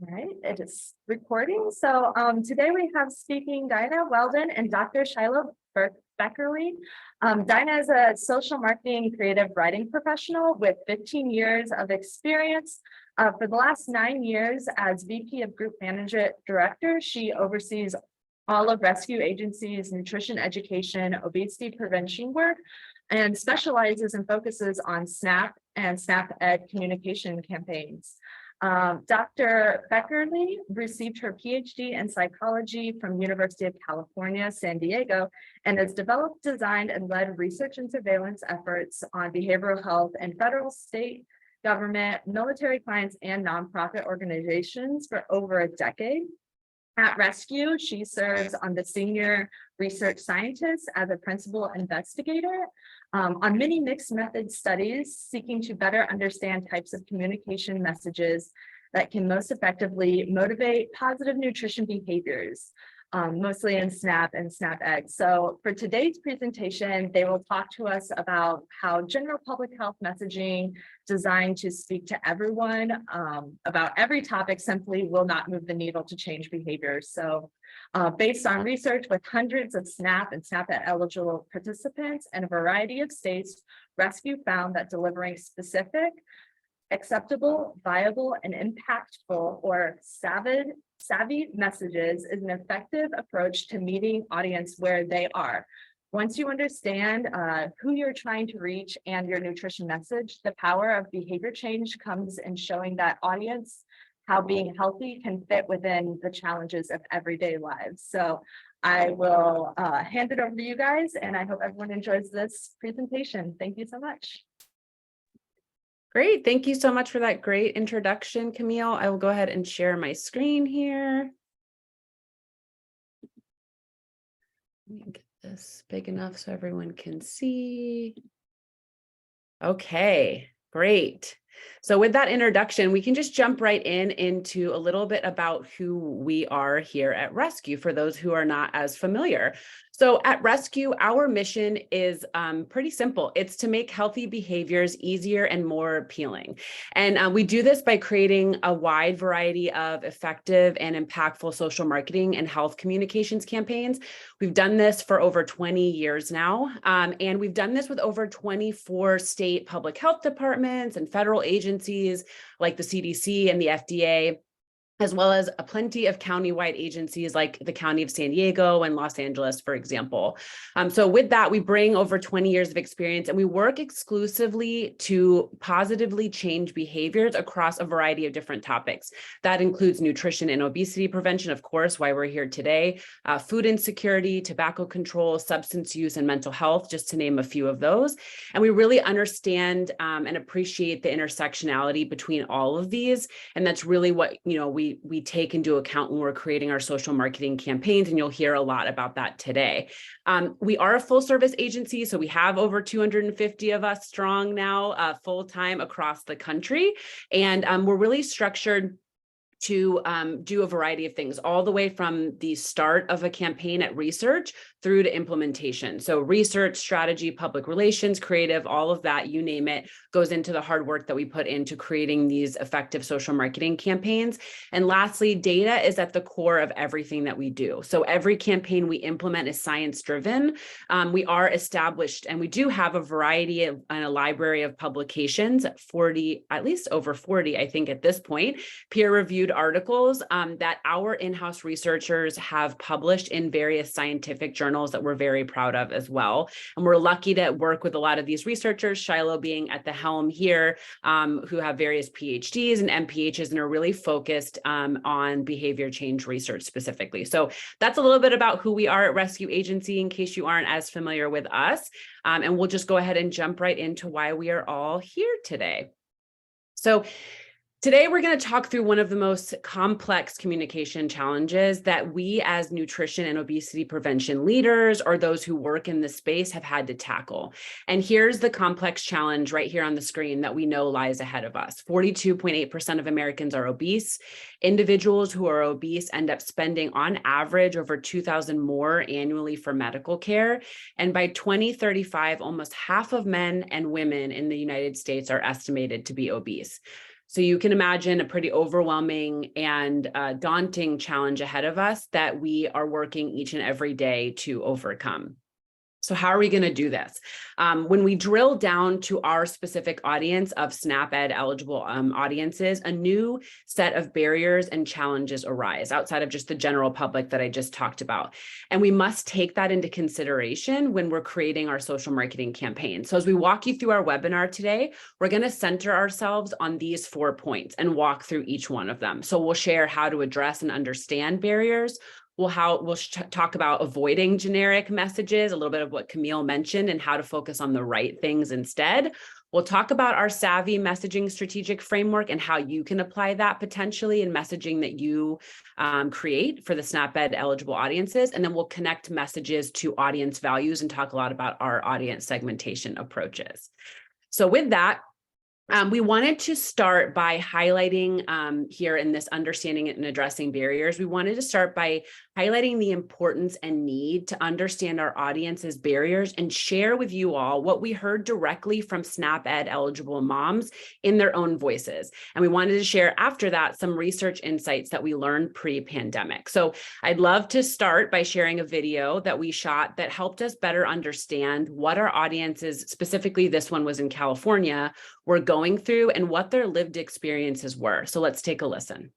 All right, it is recording. So today we have speaking Dinah Weldon and Dr. Shiloh Beckerly. Dinah is a social marketing creative writing professional with 15 years of experience. For the last 9 years as VP of Group Management Director, she oversees all of Rescue Agency's nutrition education, obesity prevention work, and specializes and focuses on SNAP and SNAP Ed communication campaigns. Dr. Beckerly received her PhD in psychology from University of California, San Diego, and has developed, designed, and led research and surveillance efforts on behavioral health in federal, state, government, military clients, and nonprofit organizations for over a decade. At Rescue, she serves on the senior research scientist as a principal investigator on many mixed method studies, seeking to better understand types of communication messages that can most effectively motivate positive nutrition behaviors, mostly in SNAP and SNAP Ed. So for today's presentation, they will talk to us about how general public health messaging designed to speak to everyone about every topic simply will not move the needle to change behaviors. So based on research with hundreds of SNAP and SNAP Ed eligible participants in a variety of states, Rescue found that delivering specific, acceptable, viable, and impactful, or SAVI messages is an effective approach to meeting audience where they are. Once you understand who you're trying to reach and your nutrition message, the power of behavior change comes in showing that audience how being healthy can fit within the challenges of everyday lives. So I will hand it over to you guys, and I hope everyone enjoys this presentation. Thank you so much. Great. Thank you so much for that great introduction, Camille. I will go ahead and share my screen here. Let me get this big enough so everyone can see. Okay, great. So with that introduction, we can just jump right into a little bit about who we are here at Rescue for those who are not as familiar. So at Rescue, our mission is pretty simple. It's to make healthy behaviors easier and more appealing. And we do this by creating a wide variety of effective and impactful social marketing and health communications campaigns. We've done this for over 20 years now, and we've done this with over 24 state public health departments and federal agencies like the CDC and the FDA, as well as plenty of countywide agencies like the County of San Diego and Los Angeles, for example. So with that, we bring over 20 years of experience, and we work exclusively to positively change behaviors across a variety of different topics. That includes nutrition and obesity prevention, of course, why we're here today, food insecurity, tobacco control, substance use, and mental health, just to name a few of those. And we really understand and appreciate the intersectionality between all of these. And that's really what, we take into account when we're creating our social marketing campaigns, and you'll hear a lot about that today. We are a full service agency, so we have over 250 of us strong now, full-time across the country, and we're really structured to do a variety of things, all the way from the start of a campaign at research through to implementation. So research, strategy, public relations, creative, all of that, you name it, goes into the hard work that we put into creating these effective social marketing campaigns. And lastly, data is at the core of everything that we do. So every campaign we implement is science-driven. We are established, and we do have a variety of, and a library of publications, at least over 40, I think at this point, peer-reviewed articles that our in-house researchers have published in various scientific journals that we're very proud of as well. And we're lucky to work with a lot of these researchers, Shiloh being at the helm here, who have various PhDs and MPHs and are really focused on behavior change research specifically. So that's a little bit about who we are at Rescue Agency in case you aren't as familiar with us. And we'll just go ahead and jump right into why we are all here today. So today, we're going to talk through one of the most complex communication challenges that we as nutrition and obesity prevention leaders, or those who work in this space, have had to tackle. And here's the complex challenge right here on the screen that we know lies ahead of us. 42.8% of Americans are obese. Individuals who are obese end up spending on average over $2,000 more annually for medical care. And by 2035, almost half of men and women in the United States are estimated to be obese. So you can imagine a pretty overwhelming and daunting challenge ahead of us that we are working each and every day to overcome. So how are we going to do this? When we drill down to our specific audience of SNAP-Ed eligible audiences, a new set of barriers and challenges arise outside of just the general public that I just talked about. And we must take that into consideration when we're creating our social marketing campaign. So as we walk you through our webinar today, we're going to center ourselves on these 4 points and walk through each one of them. So we'll share how to address and understand barriers. We'll talk about avoiding generic messages, a little bit of what Camille mentioned, and how to focus on the right things instead. We'll talk about our SAVI messaging strategic framework and how you can apply that potentially in messaging that you create for the SNAP-Ed eligible audiences. And then we'll connect messages to audience values and talk a lot about our audience segmentation approaches. So with that, we wanted to start by highlighting here in this understanding and addressing barriers. We wanted to start by highlighting the importance and need to understand our audience's barriers and share with you all what we heard directly from SNAP-Ed eligible moms in their own voices. And we wanted to share after that some research insights that we learned pre-pandemic. So I'd love to start by sharing a video that we shot that helped us better understand what our audiences, specifically this one was in California, were going through and what their lived experiences were. So let's take a listen.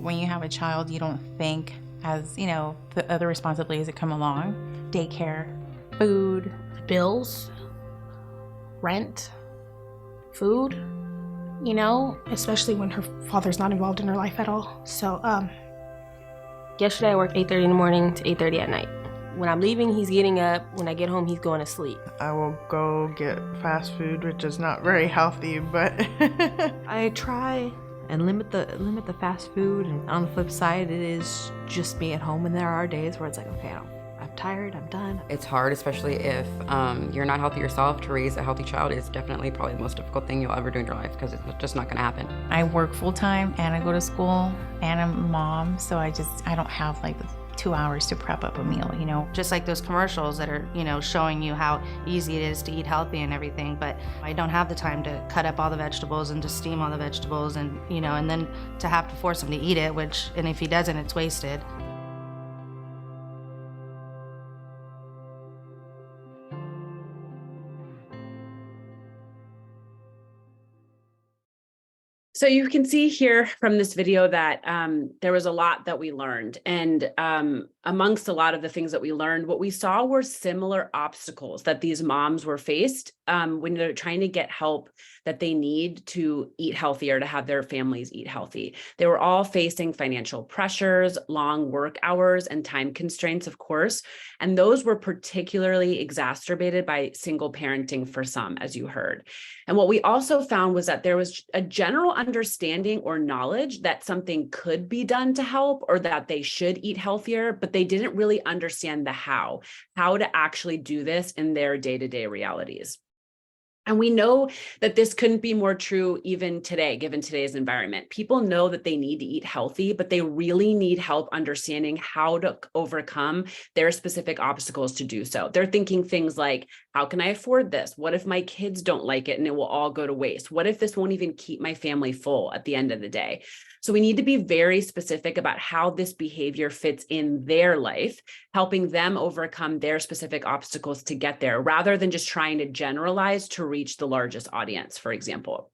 When you have a child, you don't think as, you know, the other responsibilities that come along, daycare, food, bills, rent, food, you know, especially when her father's not involved in her life at all. So, yesterday I worked 8:30 in the morning to 8:30 at night. When I'm leaving, he's getting up. When I get home, he's going to sleep. I will go get fast food, which is not very healthy, but I try and limit the fast food, and on the flip side, it is just me at home, and there are days where it's like, okay, I'm tired, I'm done. It's hard, especially if you're not healthy yourself. To raise a healthy child is definitely probably the most difficult thing you'll ever do in your life, because it's just not going to happen. I work full-time and I go to school and I'm a mom, so I don't have like the 2 hours to prep up a meal, you know. Just like those commercials that are, you know, showing you how easy it is to eat healthy and everything, but I don't have the time to cut up all the vegetables and to steam all the vegetables and, you know, and then to have to force him to eat it, and if he doesn't, it's wasted. So you can see here from this video that there was a lot that we learned. And amongst a lot of the things that we learned, what we saw were similar obstacles that these moms were faced when they're trying to get help that they need to eat healthier, to have their families eat healthy. They were all facing financial pressures, long work hours, and time constraints, of course. And those were particularly exacerbated by single parenting for some, as you heard. And what we also found was that there was a general understanding or knowledge that something could be done to help, or that they should eat healthier, but they didn't really understand the how to actually do this in their day-to-day realities. And we know that this couldn't be more true even today, given today's environment. People know that they need to eat healthy, but they really need help understanding how to overcome their specific obstacles to do so. They're thinking things like, how can I afford this? What if my kids don't like it and it will all go to waste? What if this won't even keep my family full at the end of the day? So we need to be very specific about how this behavior fits in their life, helping them overcome their specific obstacles to get there, rather than just trying to generalize to reach the largest audience, for example.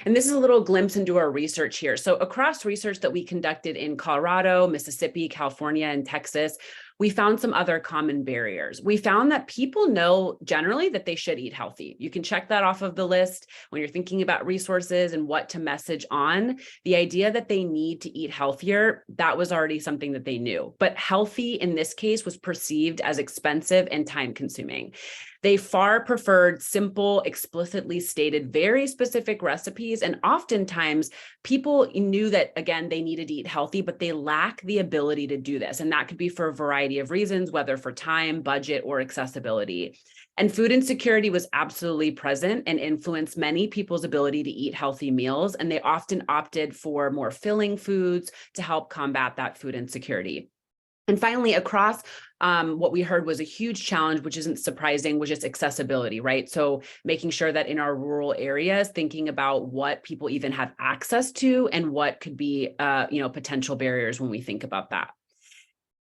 And this is a little glimpse into our research here. So across research that we conducted in Colorado, Mississippi, California, and Texas, we found some other common barriers. We found that people know generally that they should eat healthy. You can check that off of the list when you're thinking about resources and what to message on. The idea that they need to eat healthier, that was already something that they knew. But healthy in this case was perceived as expensive and time consuming. They far preferred simple, explicitly stated, very specific recipes. And oftentimes people knew that, again, they needed to eat healthy, but they lack the ability to do this. And that could be for a variety of reasons, whether for time, budget, or accessibility. And food insecurity was absolutely present and influenced many people's ability to eat healthy meals. And they often opted for more filling foods to help combat that food insecurity. And finally, across what we heard was a huge challenge, which isn't surprising, was just accessibility, right? So making sure that in our rural areas, thinking about what people even have access to and what could be, potential barriers when we think about that.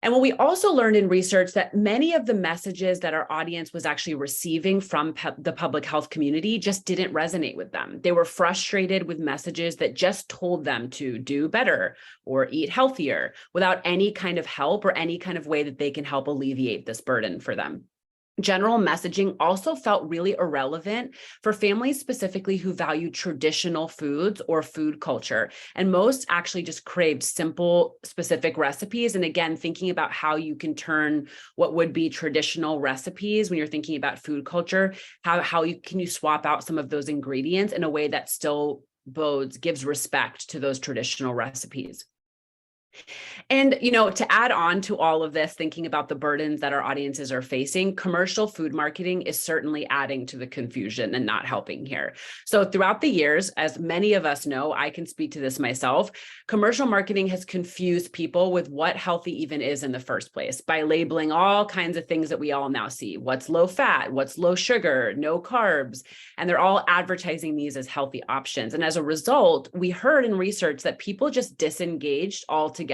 And what we also learned in research that many of the messages that our audience was actually receiving from the public health community just didn't resonate with them. They were frustrated with messages that just told them to do better or eat healthier without any kind of help or any kind of way that they can help alleviate this burden for them. General messaging also felt really irrelevant for families specifically who value traditional foods or food culture. And most actually just craved simple, specific recipes. And again, thinking about how you can turn what would be traditional recipes when you're thinking about food culture, can you swap out some of those ingredients in a way that still gives respect to those traditional recipes. And, to add on to all of this, thinking about the burdens that our audiences are facing, commercial food marketing is certainly adding to the confusion and not helping here. So throughout the years, as many of us know, I can speak to this myself, commercial marketing has confused people with what healthy even is in the first place by labeling all kinds of things that we all now see. What's low fat, what's low sugar, no carbs, and they're all advertising these as healthy options. And as a result, we heard in research that people just disengaged altogether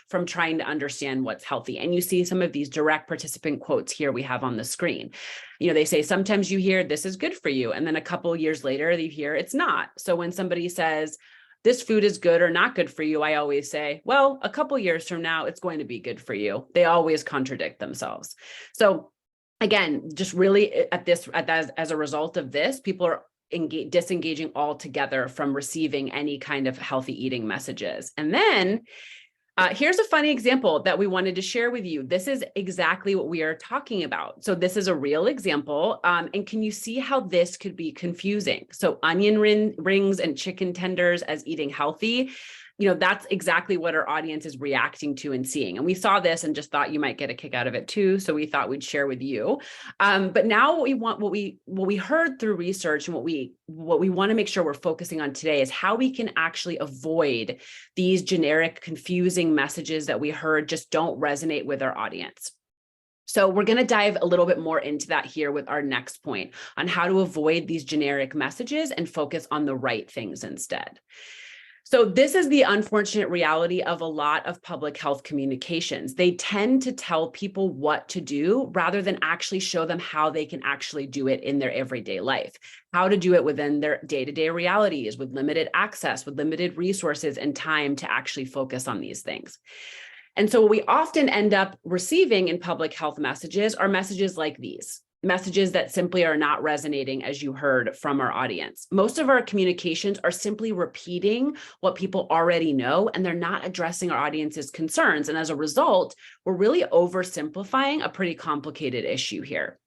from trying to understand what's healthy. And you see some of these direct participant quotes here we have on the screen. They say, sometimes you hear this is good for you. And then a couple of years later, you hear it's not. So when somebody says, this food is good or not good for you, I always say, well, a couple of years from now, it's going to be good for you. They always contradict themselves. So again, just really as a result of this, people are disengaging altogether from receiving any kind of healthy eating messages. And then here's a funny example that we wanted to share with you. This is exactly what we are talking about. So this is a real example. And can you see how this could be confusing? So onion rings and chicken tenders as eating healthy. That's exactly what our audience is reacting to and seeing. And we saw this and just thought you might get a kick out of it too. So we thought we'd share with you. But now what we heard through research and what we want to make sure we're focusing on today is how we can actually avoid these generic, confusing messages that we heard just don't resonate with our audience. So we're going to dive a little bit more into that here with our next point on how to avoid these generic messages and focus on the right things instead. So this is the unfortunate reality of a lot of public health communications. They tend to tell people what to do rather than actually show them how they can actually do it in their everyday life, how to do it within their day-to-day realities with limited access, with limited resources and time to actually focus on these things. And so what we often end up receiving in public health messages are messages like these. Messages that simply are not resonating, as you heard from our audience. Most of our communications are simply repeating what people already know, and they're not addressing our audience's concerns. And as a result, we're really oversimplifying a pretty complicated issue here.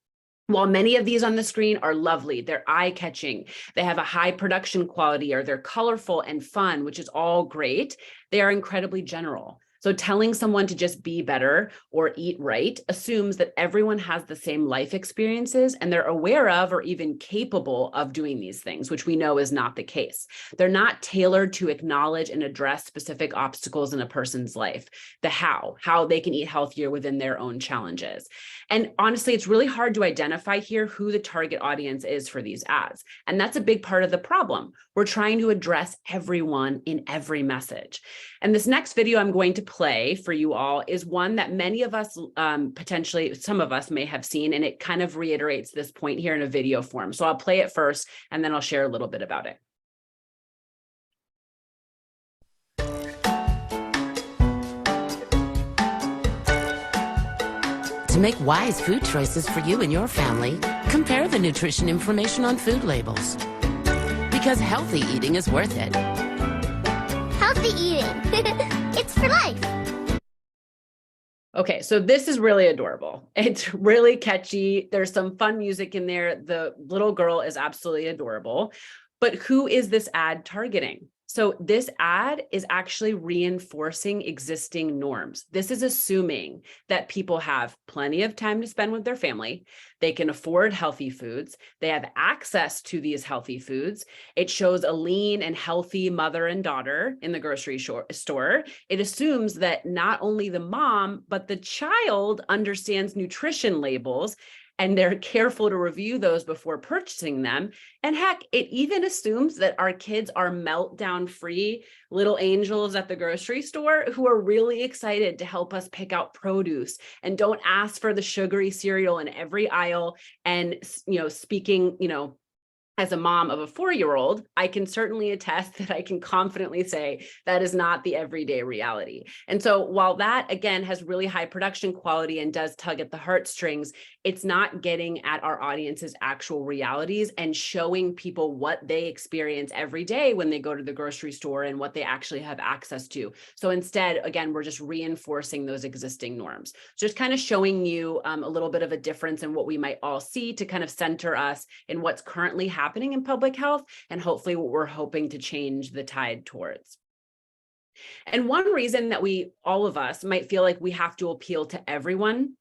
While many of these on the screen are lovely, they're eye-catching, they have a high production quality, or they're colorful and fun, which is all great, they are incredibly general. So telling someone to just be better or eat right assumes that everyone has the same life experiences and they're aware of or even capable of doing these things, which we know is not the case. They're not tailored to acknowledge and address specific obstacles in a person's life, the how they can eat healthier within their own challenges. And honestly, it's really hard to identify here who the target audience is for these ads. And that's a big part of the problem. We're trying to address everyone in every message. And this next video I'm going to play for you all is one that many of us, potentially some of us may have seen, and it kind of reiterates this point here in a video form. So I'll play it first, and then I'll share a little bit about it. To make wise food choices for you and your family, compare the nutrition information on food labels. Because healthy eating is worth it. Healthy eating. It's for life. Okay, so this is really adorable. It's really catchy. There's some fun music in there. The little girl is absolutely adorable. But who is this ad targeting? So this ad is actually reinforcing existing norms. This is assuming that people have plenty of time to spend with their family. They can afford healthy foods. They have access to these healthy foods. It shows a lean and healthy mother and daughter in the grocery store. It assumes that not only the mom, but the child understands nutrition labels, and they're careful to review those before purchasing them. And heck, it even assumes that our kids are meltdown-free little angels at the grocery store who are really excited to help us pick out produce and don't ask for the sugary cereal in every aisle. And, speaking, as a mom of a 4-year-old, I can certainly attest that I can confidently say that is not the everyday reality. And so while that, again, has really high production quality and does tug at the heartstrings, it's not getting at our audience's actual realities and showing people what they experience every day when they go to the grocery store and what they actually have access to. So instead, again, we're just reinforcing those existing norms. Just kind of showing you a little bit of a difference in what we might all see to kind of center us in what's currently happening in public health and hopefully what we're hoping to change the tide towards. And one reason that all of us might feel like we have to appeal to everyone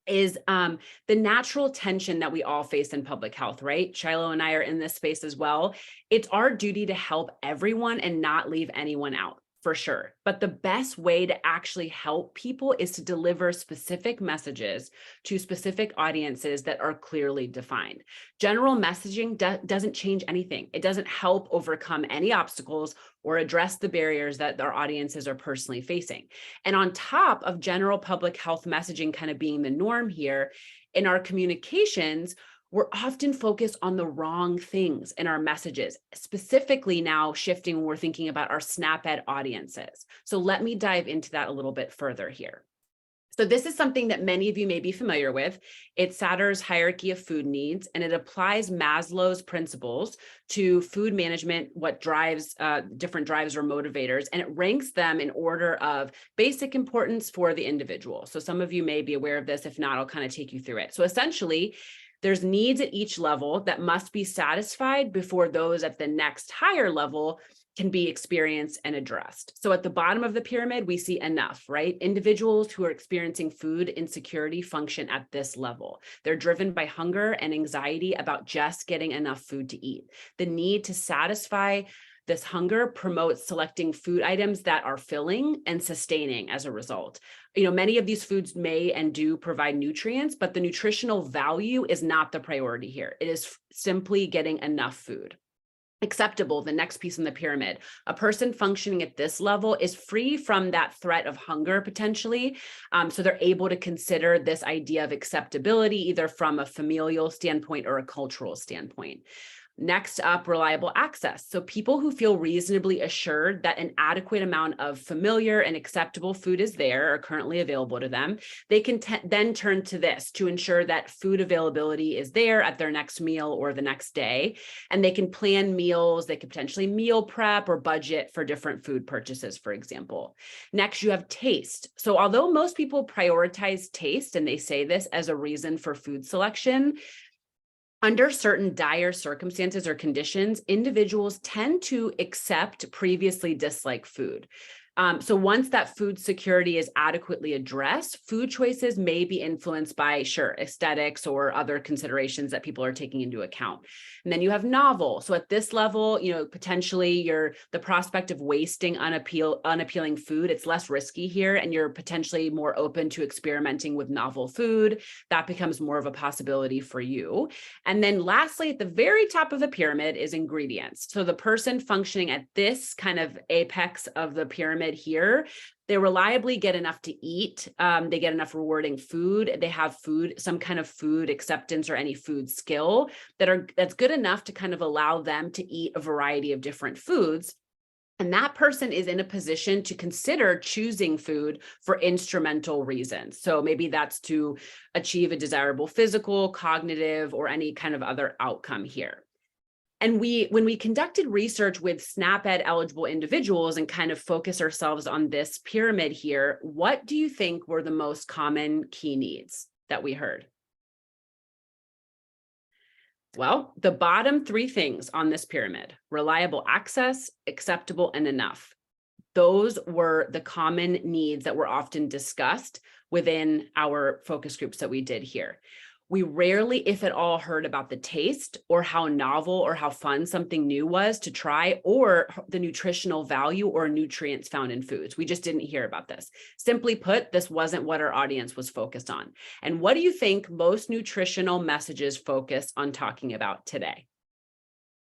is the natural tension that we all face in public health, right? Shiloh and I are in this space as well. It's our duty to help everyone and not leave anyone out, for sure. But the best way to actually help people is to deliver specific messages to specific audiences that are clearly defined. General messaging doesn't change anything. It doesn't help overcome any obstacles or address the barriers that our audiences are personally facing. And on top of general public health messaging kind of being the norm here, in our communications, we're often focused on the wrong things in our messages, specifically now shifting when we're thinking about our SNAP-Ed audiences. So let me dive into that a little bit further here. So this is something that many of you may be familiar with. It's Satter's hierarchy of food needs, and it applies Maslow's principles to food management, what drives different drives or motivators, and it ranks them in order of basic importance for the individual. So some of you may be aware of this. If not, I'll kind of take you through it. So essentially, there's needs at each level that must be satisfied before those at the next higher level can be experienced and addressed. So at the bottom of the pyramid, we see enough, right? Individuals who are experiencing food insecurity function at this level. They're driven by hunger and anxiety about just getting enough food to eat. The need to satisfy this hunger promotes selecting food items that are filling and sustaining as a result. Many of these foods may and do provide nutrients, but the nutritional value is not the priority here. It is simply getting enough food. Acceptable, the next piece in the pyramid. A person functioning at this level is free from that threat of hunger potentially. So they're able to consider this idea of acceptability either from a familial standpoint or a cultural standpoint. Next up, reliable access. So people who feel reasonably assured that an adequate amount of familiar and acceptable food is there or currently available to them, they can then turn to this to ensure that food availability is there at their next meal or the next day. And they can plan meals, they could potentially meal prep or budget for different food purchases, for example. Next, you have taste. So although most people prioritize taste, and they say this as a reason for food selection, under certain dire circumstances or conditions, individuals tend to accept previously disliked food. So once that food security is adequately addressed, food choices may be influenced by, aesthetics or other considerations that people are taking into account. And then you have novel. So at this level, potentially the prospect of wasting unappealing food, it's less risky here, and you're potentially more open to experimenting with novel food. That becomes more of a possibility for you. And then lastly, at the very top of the pyramid is ingredients. So the person functioning at this kind of apex of the pyramid here, they reliably get enough to eat. They get enough rewarding food. They have some kind of food acceptance or any food skill that's good enough to kind of allow them to eat a variety of different foods. And that person is in a position to consider choosing food for instrumental reasons. So maybe that's to achieve a desirable physical, cognitive, or any kind of other outcome here. And when we conducted research with SNAP-Ed eligible individuals and kind of focus ourselves on this pyramid here, what do you think were the most common key needs that we heard? Well, the bottom three things on this pyramid: reliable access, acceptable, and enough. Those were the common needs that were often discussed within our focus groups that we did here. We rarely, if at all, heard about the taste or how novel or how fun something new was to try, or the nutritional value or nutrients found in foods. We just didn't hear about this. Simply put, this wasn't what our audience was focused on. And what do you think most nutritional messages focus on talking about today?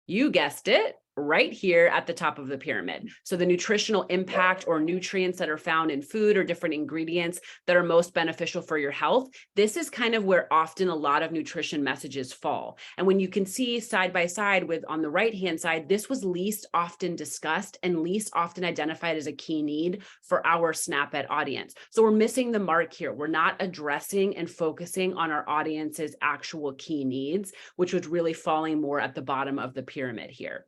You guessed it, right here at the top of the pyramid. So the nutritional impact or nutrients that are found in food or different ingredients that are most beneficial for your health. This is kind of where often a lot of nutrition messages fall. And when you can see side by side with on the right-hand side, this was least often discussed and least often identified as a key need for our SNAP Ed audience. So we're missing the mark here. We're not addressing and focusing on our audience's actual key needs, which was really falling more at the bottom of the pyramid here.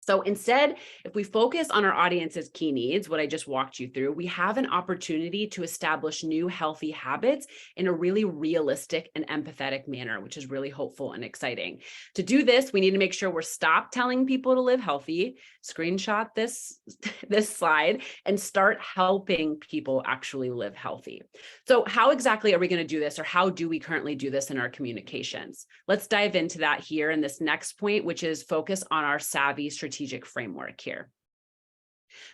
So instead, if we focus on our audience's key needs, what I just walked you through, we have an opportunity to establish new healthy habits in a really realistic and empathetic manner, which is really hopeful and exciting. To do this, we need to make sure we're stop telling people to live healthy, screenshot this slide, and start helping people actually live healthy. So how exactly are we going to do this, or how do we currently do this in our communications? Let's dive into that here in this next point, which is focus on our SAVI strategic framework here.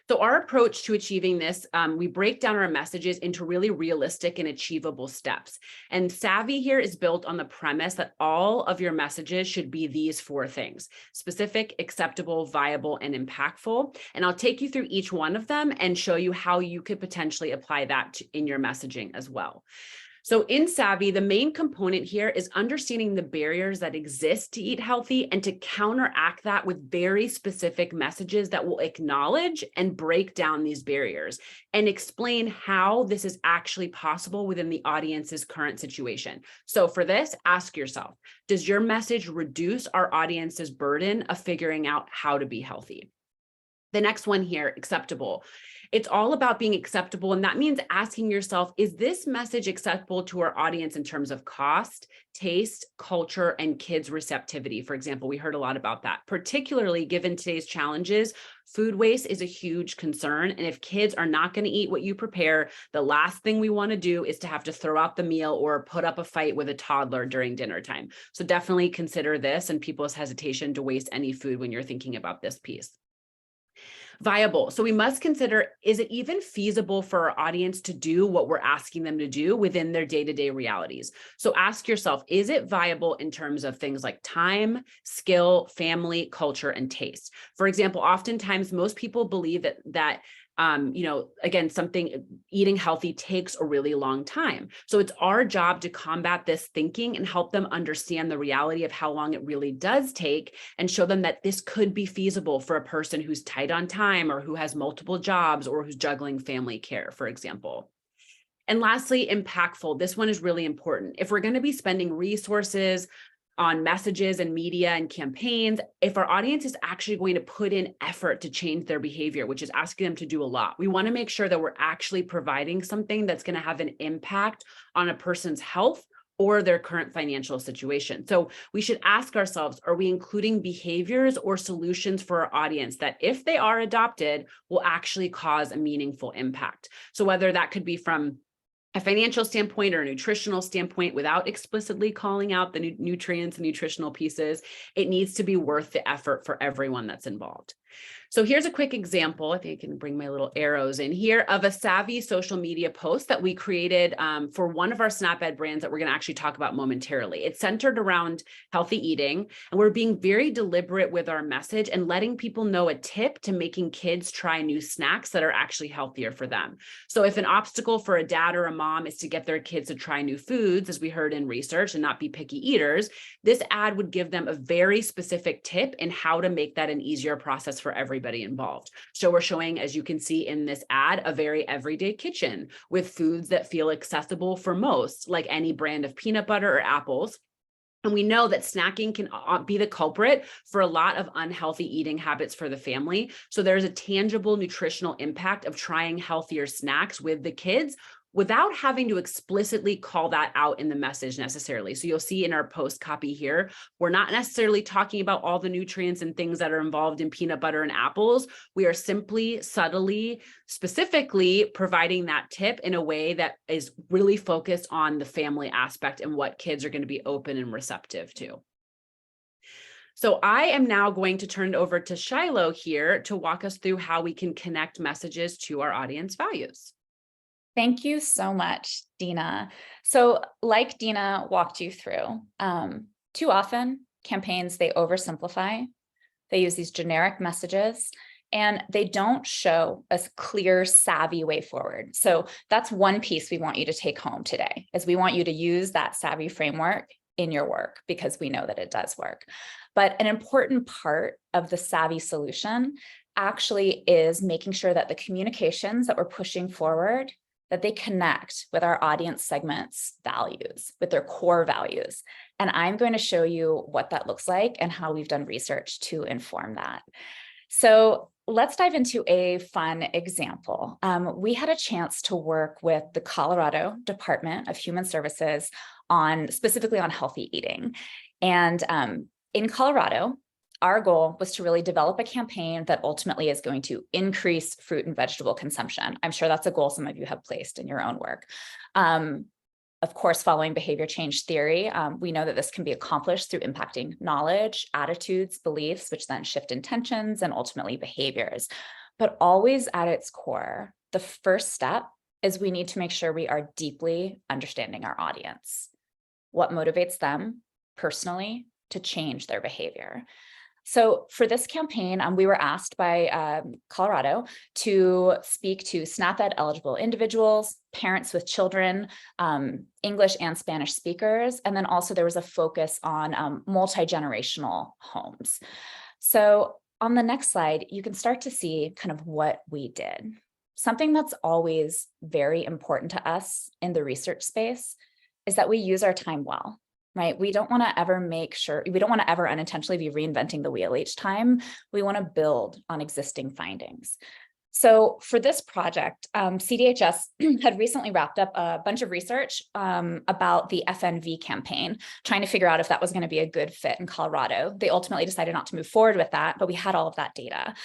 So our approach to achieving this, we break down our messages into really realistic and achievable steps. And SAVI here is built on the premise that all of your messages should be these four things: specific, acceptable, viable, and impactful. And I'll take you through each one of them and show you how you could potentially apply that in your messaging as well. So in SAVI, the main component here is understanding the barriers that exist to eat healthy and to counteract that with very specific messages that will acknowledge and break down these barriers and explain how this is actually possible within the audience's current situation. So for this, ask yourself, does your message reduce our audience's burden of figuring out how to be healthy? The next one here, acceptable. It's all about being acceptable. And that means asking yourself, is this message acceptable to our audience in terms of cost, taste, culture, and kids' receptivity? For example, we heard a lot about that, particularly given today's challenges. Food waste is a huge concern. And if kids are not going to eat what you prepare, the last thing we want to do is to have to throw out the meal or put up a fight with a toddler during dinner time. So definitely consider this and people's hesitation to waste any food when you're thinking about this piece. Viable. So we must consider, is it even feasible for our audience to do what we're asking them to do within their day-to-day realities? So ask yourself, is it viable in terms of things like time, skill, family, culture, and taste? For example, oftentimes most people believe that again, eating healthy takes a really long time. So it's our job to combat this thinking and help them understand the reality of how long it really does take and show them that this could be feasible for a person who's tight on time or who has multiple jobs or who's juggling family care, for example. And lastly, impactful. This one is really important. If we're going to be spending resources on messages and media and campaigns, if our audience is actually going to put in effort to change their behavior, which is asking them to do a lot, we want to make sure that we're actually providing something that's going to have an impact on a person's health or their current financial situation. So we should ask ourselves, are we including behaviors or solutions for our audience that, if they are adopted, will actually cause a meaningful impact? So whether that could be from a financial standpoint or a nutritional standpoint, without explicitly calling out the nutrients and nutritional pieces, it needs to be worth the effort for everyone that's involved. So here's a quick example. I think I can bring my little arrows in here of a SAVI social media post that we created for one of our SNAP Ed brands that we're going to actually talk about momentarily. It's centered around healthy eating, and we're being very deliberate with our message and letting people know a tip to making kids try new snacks that are actually healthier for them. So if an obstacle for a dad or a mom is to get their kids to try new foods, as we heard in research, and not be picky eaters, this ad would give them a very specific tip in how to make that an easier process for everybody involved. So we're showing, as you can see in this ad, a very everyday kitchen with foods that feel accessible for most, like any brand of peanut butter or apples. And we know that snacking can be the culprit for a lot of unhealthy eating habits for the family. So there's a tangible nutritional impact of trying healthier snacks with the kids without having to explicitly call that out in the message necessarily. So you'll see in our post copy here, we're not necessarily talking about all the nutrients and things that are involved in peanut butter and apples. We are simply subtly, specifically providing that tip in a way that is really focused on the family aspect and what kids are going to be open and receptive to. So I am now going to turn it over to Shiloh here to walk us through how we can connect messages to our audience values. Thank you so much, Dina. So like Dina walked you through, too often campaigns, they oversimplify, they use these generic messages, and they don't show a clear, savvy way forward. So that's one piece we want you to take home today, is we want you to use that SAVI framework in your work because we know that it does work. But an important part of the SAVI solution actually is making sure that the communications that we're pushing forward, that they connect with our audience segments' values, with their core values. And I'm going to show you what that looks like and how we've done research to inform that. So let's dive into a fun example. We had a chance to work with the Colorado Department of Human Services specifically on healthy eating. And in Colorado, our goal was to really develop a campaign that ultimately is going to increase fruit and vegetable consumption. I'm sure that's a goal some of you have placed in your own work. Of course, following behavior change theory, we know that this can be accomplished through impacting knowledge, attitudes, beliefs, which then shift intentions and ultimately behaviors. But always at its core, the first step is we need to make sure we are deeply understanding our audience. What motivates them personally to change their behavior? So for this campaign, we were asked by Colorado to speak to SNAP-Ed eligible individuals, parents with children, English and Spanish speakers, and then also there was a focus on multi-generational homes. So on the next slide, you can start to see kind of what we did. Something that's always very important to us in the research space is that we use our time well. Right? We don't want to ever unintentionally be reinventing the wheel each time. We want to build on existing findings. So for this project, CDHS had recently wrapped up a bunch of research about the FNV campaign, trying to figure out if that was going to be a good fit in Colorado. They ultimately decided not to move forward with that, but we had all of that data.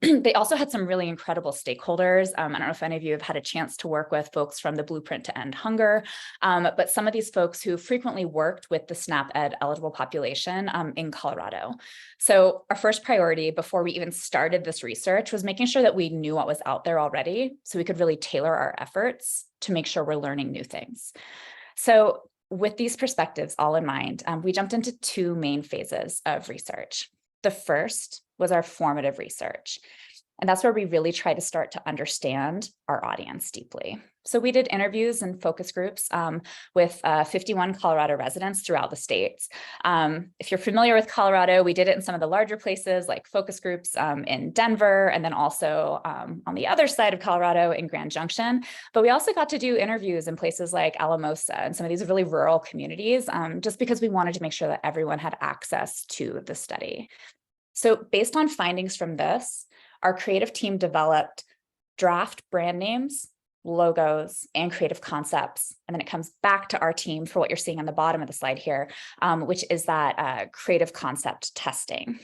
They also had some really incredible stakeholders. I don't know if any of you have had a chance to work with folks from the Blueprint to End Hunger, but some of these folks who frequently worked with the SNAP-Ed eligible population in Colorado. So our first priority before we even started this research was making sure that we knew what was out there already so we could really tailor our efforts to make sure we're learning new things. So with these perspectives all in mind, we jumped into two main phases of research. The first was our formative research. And that's where we really try to start to understand our audience deeply. So we did interviews and focus groups with 51 Colorado residents throughout the states. If you're familiar with Colorado, we did it in some of the larger places like focus groups in Denver, and then also on the other side of Colorado in Grand Junction. But we also got to do interviews in places like Alamosa and some of these really rural communities, just because we wanted to make sure that everyone had access to the study. So based on findings from this, our creative team developed draft brand names, logos, and creative concepts. And then it comes back to our team for what you're seeing on the bottom of the slide here, which is that creative concept testing.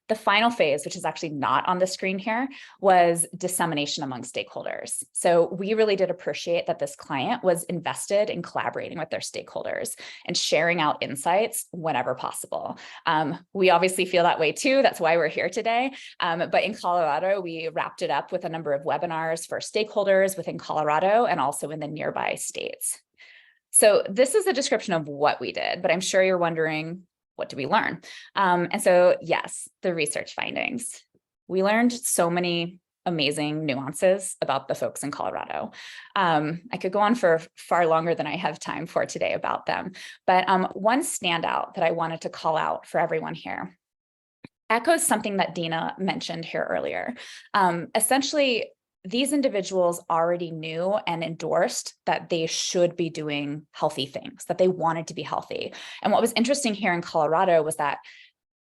The final phase, which is actually not on the screen here, was dissemination among stakeholders. So we really did appreciate that this client was invested in collaborating with their stakeholders and sharing out insights whenever possible. We obviously feel that way too. That's why we're here today. But in Colorado, we wrapped it up with a number of webinars for stakeholders within Colorado and also in the nearby states. So this is a description of what we did, but I'm sure you're wondering, what do we learn? And so, yes, the research findings. We learned so many amazing nuances about the folks in Colorado. I could go on for far longer than I have time for today about them. But one standout that I wanted to call out for everyone here echoes something that Dina mentioned here earlier. Essentially, these individuals already knew and endorsed that they should be doing healthy things, that they wanted to be healthy. And what was interesting here in Colorado was that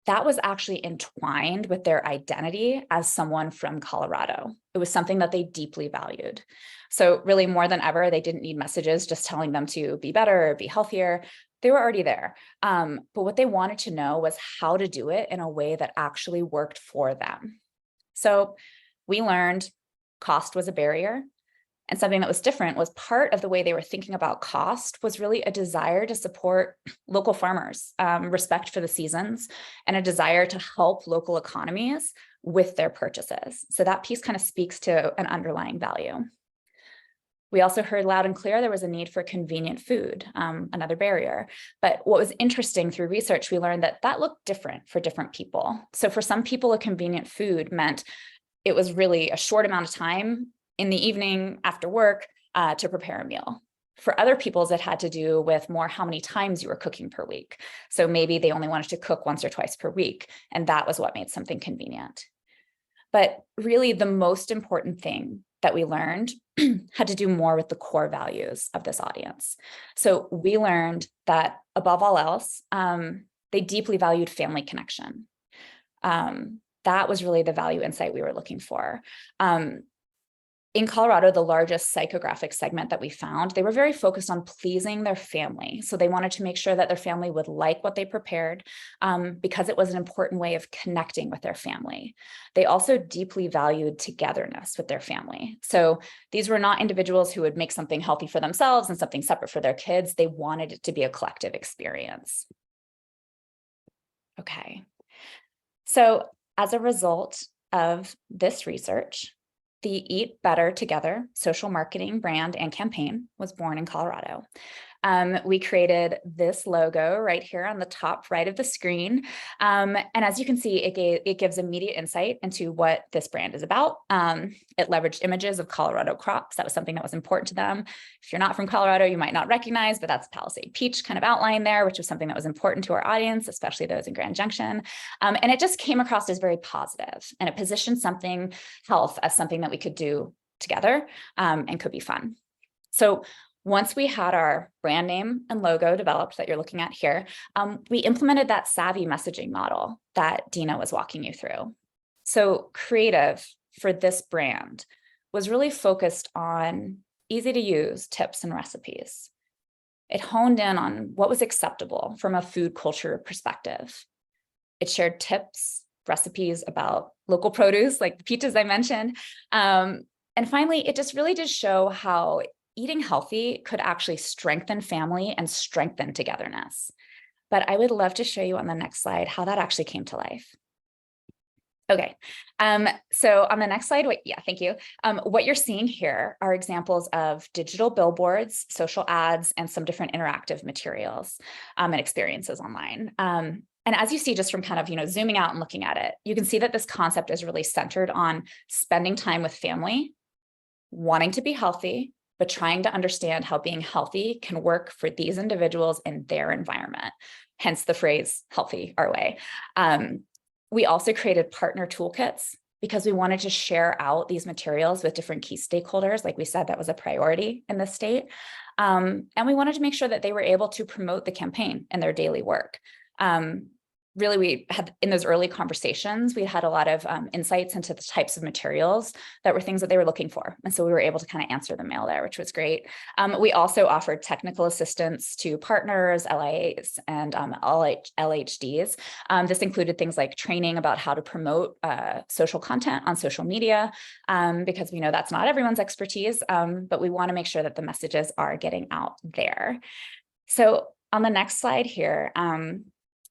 that was actually entwined with their identity as someone from Colorado. It was something that they deeply valued. So really more than ever, they didn't need messages just telling them to be better, be healthier. They were already there. But what they wanted to know was how to do it in a way that actually worked for them. So we learned cost was a barrier. And something that was different was part of the way they were thinking about cost was really a desire to support local farmers, respect for the seasons, and a desire to help local economies with their purchases. So that piece kind of speaks to an underlying value. We also heard loud and clear there was a need for convenient food, another barrier. But what was interesting through research, we learned that that looked different for different people. So for some people, a convenient food meant it was really a short amount of time in the evening after work to prepare a meal. For other people's, it had to do with more how many times you were cooking per week. So maybe they only wanted to cook once or twice per week, and that was what made something convenient. But really the most important thing that we learned had to do more with the core values of this audience. So we learned that above all else, they deeply valued family connection. That was really the value insight we were looking for. In Colorado, the largest psychographic segment that we found, they were very focused on pleasing their family. So they wanted to make sure that their family would like what they prepared because it was an important way of connecting with their family. They also deeply valued togetherness with their family. So these were not individuals who would make something healthy for themselves and something separate for their kids. They wanted it to be a collective experience. Okay. So as a result of this research, the Eat Better Together social marketing brand and campaign was born in Colorado. We created this logo right here on the top right of the screen. And as you can see, it gives immediate insight into what this brand is about. It leveraged images of Colorado crops. That was something that was important to them. If you're not from Colorado, you might not recognize, but that's Palisade Peach kind of outline there, which was something that was important to our audience, especially those in Grand Junction. And it just came across as very positive, and it positioned something health as something that we could do together and could be fun. So once we had our brand name and logo developed that you're looking at here, we implemented that SAVI messaging model that Dina was walking you through. So creative for this brand was really focused on easy to use tips and recipes. It honed in on what was acceptable from a food culture perspective. It shared tips, recipes about local produce, like the peaches I mentioned. And finally, it just really did show how eating healthy could actually strengthen family and strengthen togetherness. But I would love to show you on the next slide how that actually came to life. Okay, so on the next slide, thank you. What you're seeing here are examples of digital billboards, social ads, and some different interactive materials and experiences online. And as you see, just from kind of, zooming out and looking at it, you can see that this concept is really centered on spending time with family, wanting to be healthy, but trying to understand how being healthy can work for these individuals in their environment, hence the phrase healthy our way. We also created partner toolkits because we wanted to share out these materials with different key stakeholders. Like we said, that was a priority in the state. And we wanted to make sure that they were able to promote the campaign in their daily work. Really, we had in those early conversations, we had a lot of insights into the types of materials that were things that they were looking for. And so we were able to kind of answer the mail there, which was great. We also offered technical assistance to partners, LIAs, and LHDs. This included things like training about how to promote social content on social media, because we know that's not everyone's expertise, but we want to make sure that the messages are getting out there. So on the next slide here,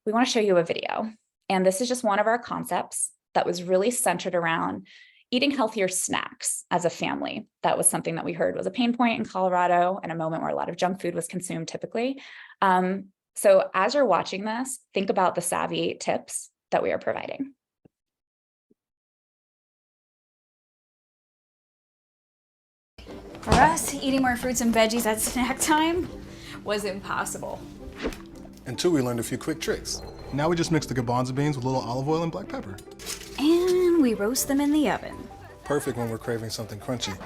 we want to show you a video. And this is just one of our concepts that was really centered around eating healthier snacks as a family. That was something that we heard was a pain point in Colorado and a moment where a lot of junk food was consumed typically. So as you're watching this, think about the SAVI tips that we are providing. For us, eating more fruits and veggies at snack time was impossible. And two, we learned a few quick tricks. Now we just mix the garbanzo beans with a little olive oil and black pepper. And we roast them in the oven. Perfect when we're craving something crunchy.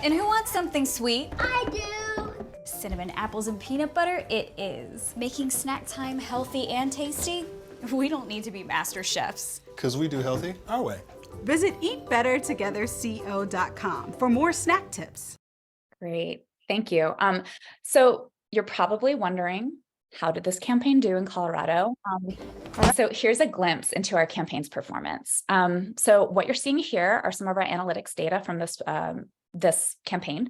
And who wants something sweet? I do. Cinnamon apples and peanut butter, it is. Making snack time healthy and tasty, We don't need to be master chefs. Because we do healthy our way. Visit eatbettertogetherco.com for more snack tips. Great, thank you. So you're probably wondering, how did this campaign do in Colorado? So here's a glimpse into our campaign's performance. So what you're seeing here are some of our analytics data from this campaign.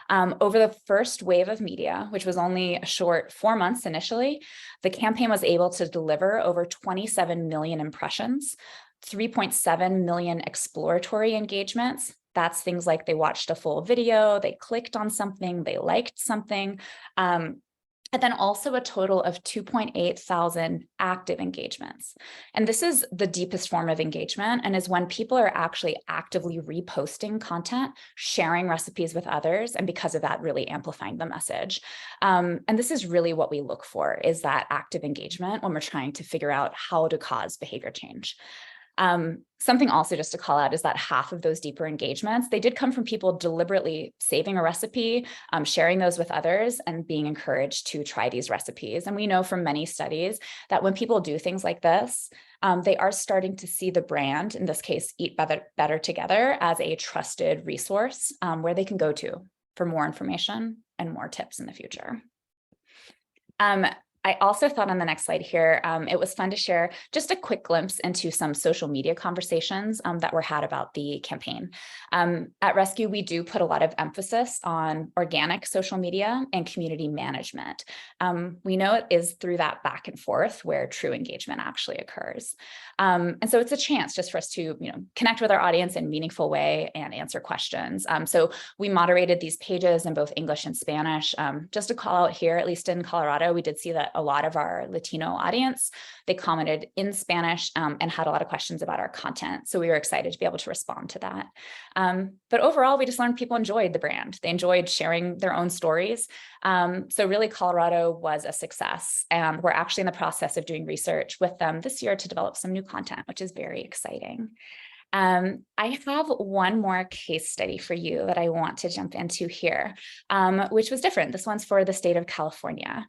Over the first wave of media, which was only a short 4 months initially, the campaign was able to deliver over 27 million impressions, 3.7 million exploratory engagements. That's things like they watched a full video, they clicked on something, they liked something, and then also a total of 2.8 thousand active engagements. And this is the deepest form of engagement and is when people are actually actively reposting content, sharing recipes with others, and because of that, really amplifying the message. And this is really what we look for, is that active engagement when we're trying to figure out how to cause behavior change. Something also just to call out is that half of those deeper engagements, they did come from people deliberately saving a recipe, sharing those with others, and being encouraged to try these recipes. And we know from many studies that when people do things like this, they are starting to see the brand, in this case, Eat Better Together, as a trusted resource where they can go to for more information and more tips in the future. I also thought on the next slide here, it was fun to share just a quick glimpse into some social media conversations that were had about the campaign. At Rescue, we do put a lot of emphasis on organic social media and community management. We know it is through that back and forth where true engagement actually occurs. And so it's a chance just for us to connect with our audience in a meaningful way and answer questions. So we moderated these pages in both English and Spanish. Just to call out here, at least in Colorado, we did see that a lot of our Latino audience, they commented in Spanish and had a lot of questions about our content. So we were excited to be able to respond to that. But overall, we just learned people enjoyed the brand. They enjoyed sharing their own stories. So really, Colorado was a success. And we're actually in the process of doing research with them this year to develop some new content, which is very exciting. I have one more case study for you that I want to jump into here, which was different. This one's for the state of California.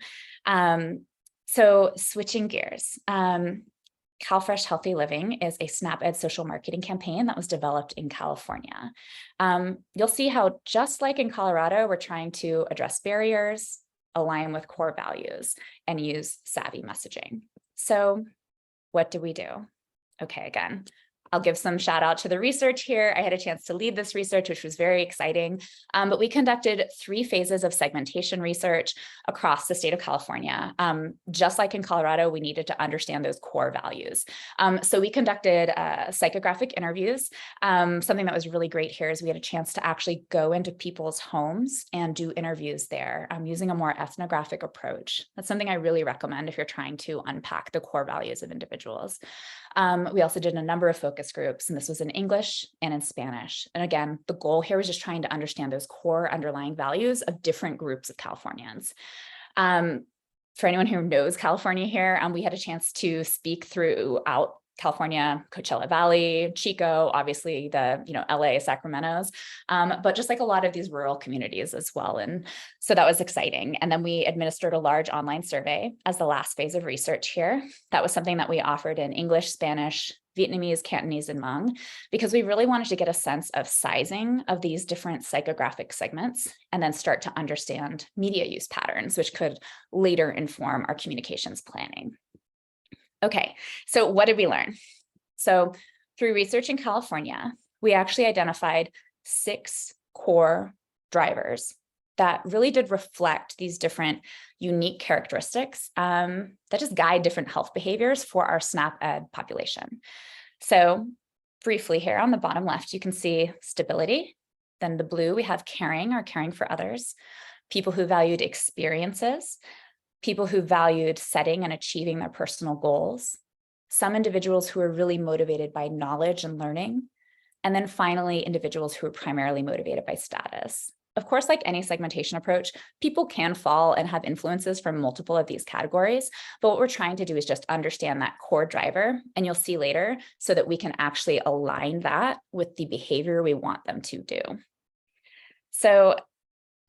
So switching gears, CalFresh Healthy Living is a SNAP-Ed social marketing campaign that was developed in California. You'll see how, just like in Colorado, we're trying to address barriers, align with core values, and use SAVI messaging. So what do we do? Okay, again, I'll give some shout out to the research here. I had a chance to lead this research, which was very exciting. But we conducted 3 phases of segmentation research across the state of California. Just like in Colorado, we needed to understand those core values. So we conducted psychographic interviews. Something that was really great here is we had a chance to actually go into people's homes and do interviews there using a more ethnographic approach. That's something I really recommend if you're trying to unpack the core values of individuals. We also did a number of focus groups, and this was in English and in Spanish. And again, the goal here was just trying to understand those core underlying values of different groups of Californians. For anyone who knows California here, we had a chance to speak throughout California, Coachella Valley, Chico, obviously the LA, Sacramento's, but just like a lot of these rural communities as well. And so that was exciting. And then we administered a large online survey as the last phase of research here. That was something that we offered in English, Spanish, Vietnamese, Cantonese, and Hmong, because we really wanted to get a sense of sizing of these different psychographic segments and then start to understand media use patterns, which could later inform our communications planning. Okay, so what did we learn? So through research in California, we actually identified 6 core drivers that really did reflect these different unique characteristics that just guide different health behaviors for our SNAP-Ed population. So briefly here on the bottom left, you can see stability. Then the blue, we have caring or caring for others, people who valued experiences, people who valued setting and achieving their personal goals, some individuals who are really motivated by knowledge and learning, and then finally, individuals who are primarily motivated by status. Of course, like any segmentation approach, people can fall and have influences from multiple of these categories, but what we're trying to do is just understand that core driver, and you'll see later, so that we can actually align that with the behavior we want them to do. So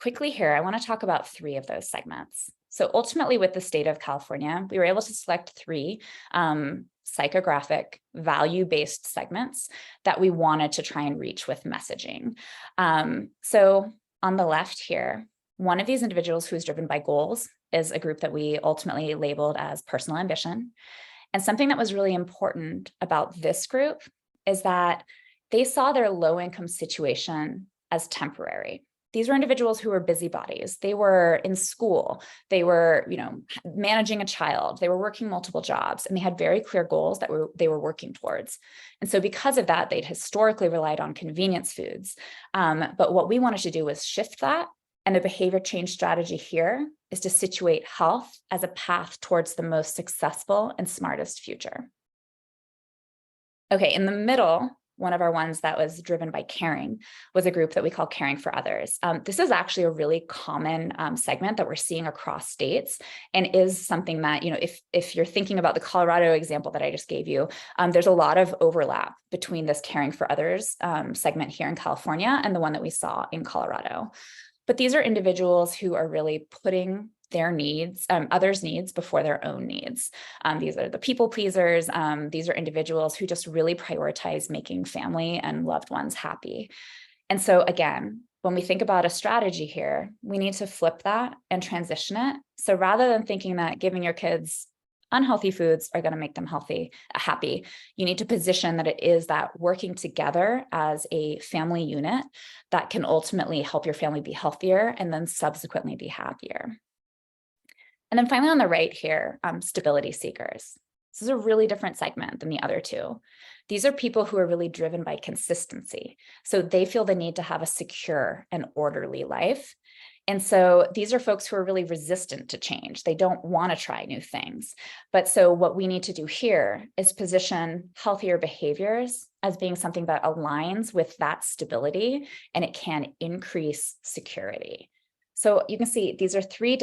quickly here, I want to talk about 3 of those segments. So ultimately with the state of California, we were able to select 3 psychographic value-based segments that we wanted to try and reach with messaging. So on the left here, one of these individuals who is driven by goals is a group that we ultimately labeled as personal ambition. And something that was really important about this group is that they saw their low-income situation as temporary. These were individuals who were busybodies. They were in school. They were, managing a child. They were working multiple jobs, and they had very clear goals that they were working towards. And so because of that, they'd historically relied on convenience foods. But what we wanted to do was shift that. And the behavior change strategy here is to situate health as a path towards the most successful and smartest future. Okay, in the middle, one of our ones that was driven by caring was a group that we call Caring for Others. This is actually a really common segment that we're seeing across states, and is something that, if you're thinking about the Colorado example that I just gave you, there's a lot of overlap between this Caring for Others segment here in California and the one that we saw in Colorado. But these are individuals who are really putting their needs, others' needs before their own needs. These are the people pleasers. These are individuals who just really prioritize making family and loved ones happy. And so again, when we think about a strategy here, we need to flip that and transition it. So rather than thinking that giving your kids unhealthy foods are going to make them happy, you need to position that it is that working together as a family unit that can ultimately help your family be healthier and then subsequently be happier. And then finally on the right here, stability seekers. This is a really different segment than the other 2. These are people who are really driven by consistency. So they feel the need to have a secure and orderly life. And so these are folks who are really resistant to change. They don't want to try new things. But so what we need to do here is position healthier behaviors as being something that aligns with that stability, and it can increase security. So you can see these are 3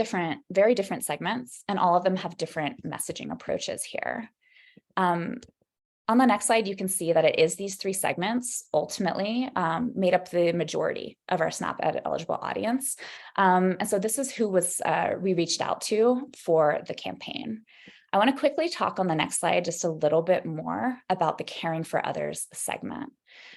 very different segments, and all of them have different messaging approaches here. On the next slide, you can see that it is these 3 segments ultimately made up the majority of our SNAP eligible audience. And so this is who we reached out to for the campaign. I want to quickly talk on the next slide just a little bit more about the Caring for Others segment.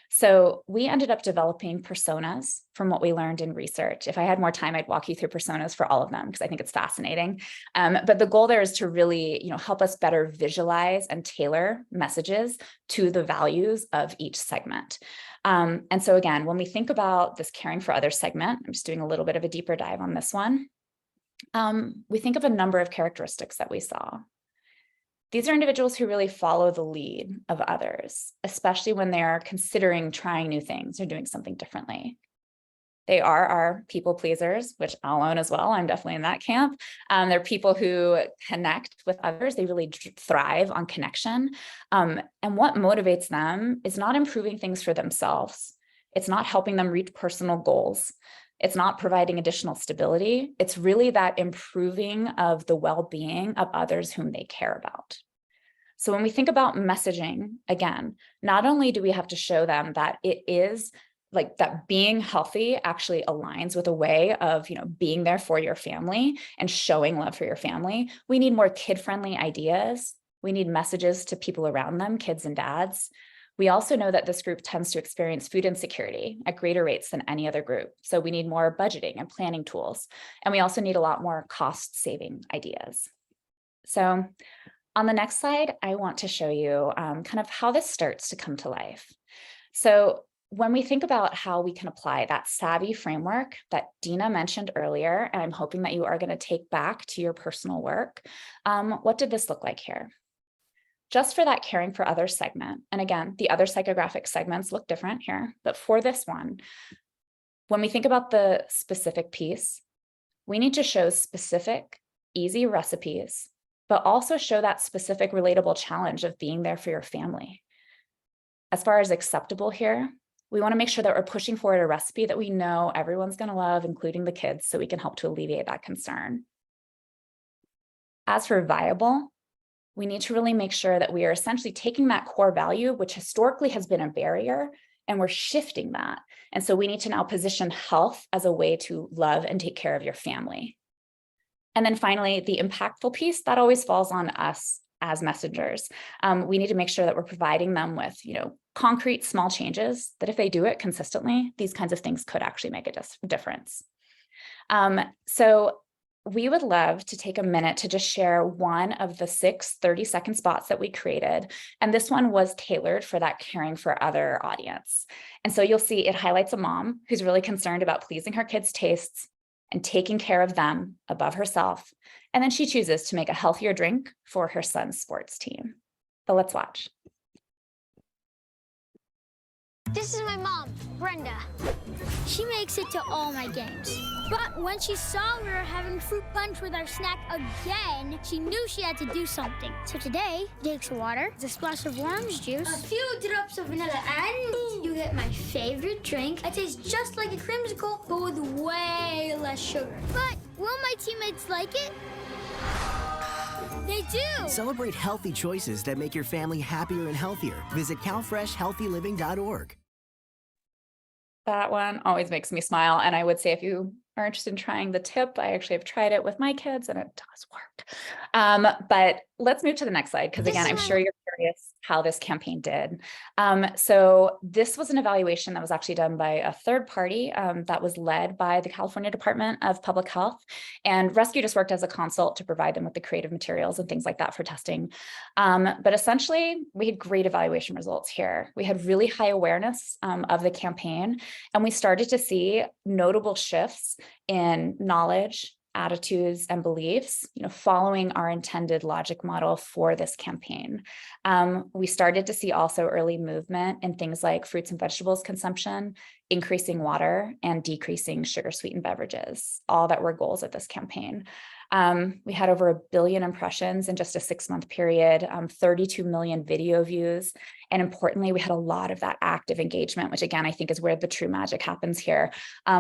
So we ended up developing personas from what we learned in research. If I had more time, I'd walk you through personas for all of them because I think it's fascinating. But the goal there is to really, help us better visualize and tailor messages to the values of each segment. And so again, when we think about this Caring for Others segment, I'm just doing a little bit of a deeper dive on this one. We think of a number of characteristics that we saw. These are individuals who really follow the lead of others, especially when they're considering trying new things or doing something differently. They are our people pleasers, which I'll own as well. I'm definitely in that camp. They're people who connect with others. They really thrive on connection. And what motivates them is not improving things for themselves. It's not helping them reach personal goals. It's not providing additional stability. It's really that improving of the well-being of others whom they care about. So when we think about messaging, again, not only do we have to show them that it is like that being healthy actually aligns with a way of, being there for your family and showing love for your family, we need more kid-friendly ideas. We need messages to people around them, kids and dads. We also know that this group tends to experience food insecurity at greater rates than any other group. So we need more budgeting and planning tools. And we also need a lot more cost-saving ideas. So on the next slide, I want to show you kind of how this starts to come to life. So when we think about how we can apply that SAVI framework that Dina mentioned earlier, and I'm hoping that you are going to take back to your personal work, what did this look like here? Just for that Caring for Others segment, and again, the other psychographic segments look different here, but for this one, when we think about the specific piece, we need to show specific, easy recipes, but also show that specific relatable challenge of being there for your family. As far as acceptable here, we want to make sure that we're pushing forward a recipe that we know everyone's going to love, including the kids, so we can help to alleviate that concern. As for viable, we need to really make sure that we are essentially taking that core value, which historically has been a barrier, and we're shifting that. And so we need to now position health as a way to love and take care of your family. And then finally, the impactful piece, that always falls on us as messengers. We need to make sure that we're providing them with, concrete small changes that if they do it consistently, these kinds of things could actually make a difference. So we would love to take a minute to just share one of the 6 30-second spots that we created. And this one was tailored for that caring for other audience. And so you'll see it highlights a mom who's really concerned about pleasing her kids' tastes and taking care of them above herself. And then she chooses to make a healthier drink for her son's sports team. So let's watch. This is my mom, Brenda. She makes it to all my games. But when she saw we were having fruit punch with our snack again, she knew she had to do something. So today, she takes water, a splash of orange juice, a few drops of vanilla, and you get my favorite drink. It tastes just like a creamsicle, but with way less sugar. But will my teammates like it? They do! Celebrate healthy choices that make your family happier and healthier. Visit CalFreshHealthyLiving.org. That one always makes me smile. And I would say if you are interested in trying the tip, I actually have tried it with my kids and it does work. But let's move to the next slide, because again, I'm sure you're curious how this campaign did. So this was an evaluation that was actually done by a third party that was led by the California Department of Public Health. And Rescue just worked as a consult to provide them with the creative materials and things like that for testing. But essentially, we had great evaluation results here. We had really high awareness of the campaign, and we started to see notable shifts in knowledge, attitudes, and beliefs, following our intended logic model for this campaign. We started to see also early movement in things like fruits and vegetables consumption, increasing water, and decreasing sugar-sweetened beverages, all that were goals of this campaign. We had over 1 billion impressions in just a 6-month period, 32 million video views. And importantly, we had a lot of that active engagement, which again, I think is where the true magic happens here.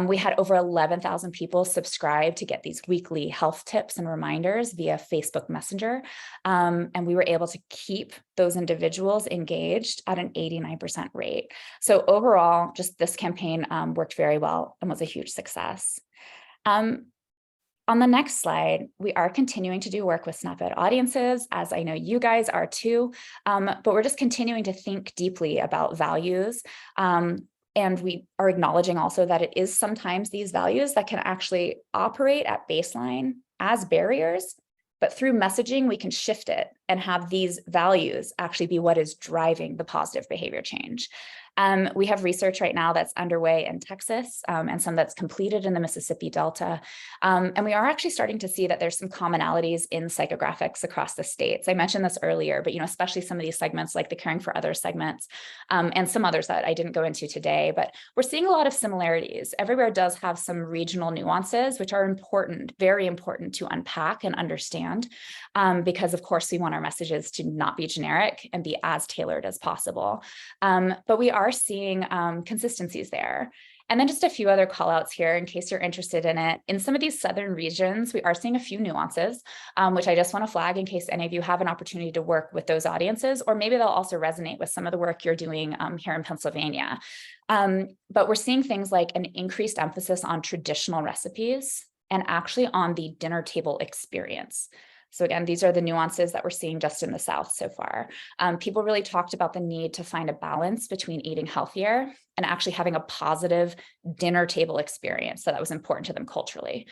We had over 11,000 people subscribe to get these weekly health tips and reminders via Facebook Messenger. And we were able to keep those individuals engaged at an 89% rate. So overall, just this campaign worked very well and was a huge success. On the next slide, we are continuing to do work with SNAP-Ed audiences, as I know you guys are too, but we're just continuing to think deeply about values. And we are acknowledging also that it is sometimes these values that can actually operate at baseline as barriers, but through messaging, we can shift it and have these values actually be what is driving the positive behavior change. We have research right now that's underway in Texas and some that's completed in the Mississippi Delta. And we are actually starting to see that there's some commonalities in psychographics across the states. I mentioned this earlier, but especially some of these segments like the caring for others segments and some others that I didn't go into today, but we're seeing a lot of similarities. Everywhere does have some regional nuances, which are important, very important to unpack and understand, because of course we want our messages to not be generic and be as tailored as possible. But we are seeing consistencies there. And then just a few other call outs here in case you're interested in it. In some of these southern regions, we are seeing a few nuances, which I just want to flag in case any of you have an opportunity to work with those audiences, or maybe they'll also resonate with some of the work you're doing here in Pennsylvania. But we're seeing things like an increased emphasis on traditional recipes and actually on the dinner table experience. So again, these are the nuances that we're seeing just in the South so far. People really talked about the need to find a balance between eating healthier and actually having a positive dinner table experience. So that was important to them culturally.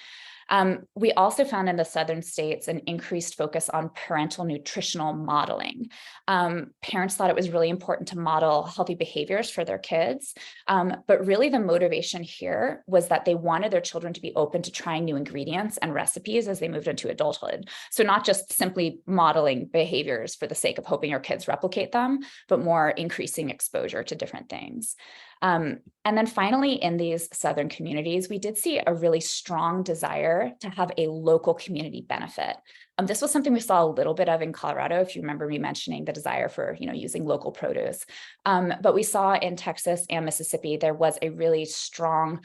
We also found in the southern states an increased focus on parental nutritional modeling. Parents thought it was really important to model healthy behaviors for their kids, but really the motivation here was that they wanted their children to be open to trying new ingredients and recipes as they moved into adulthood. So not just simply modeling behaviors for the sake of hoping your kids replicate them, but more increasing exposure to different things. And then finally, in these southern communities, we did see a really strong desire to have a local community benefit. This was something we saw a little bit of in Colorado, if you remember me mentioning the desire for, using local produce. But we saw in Texas and Mississippi, there was a really strong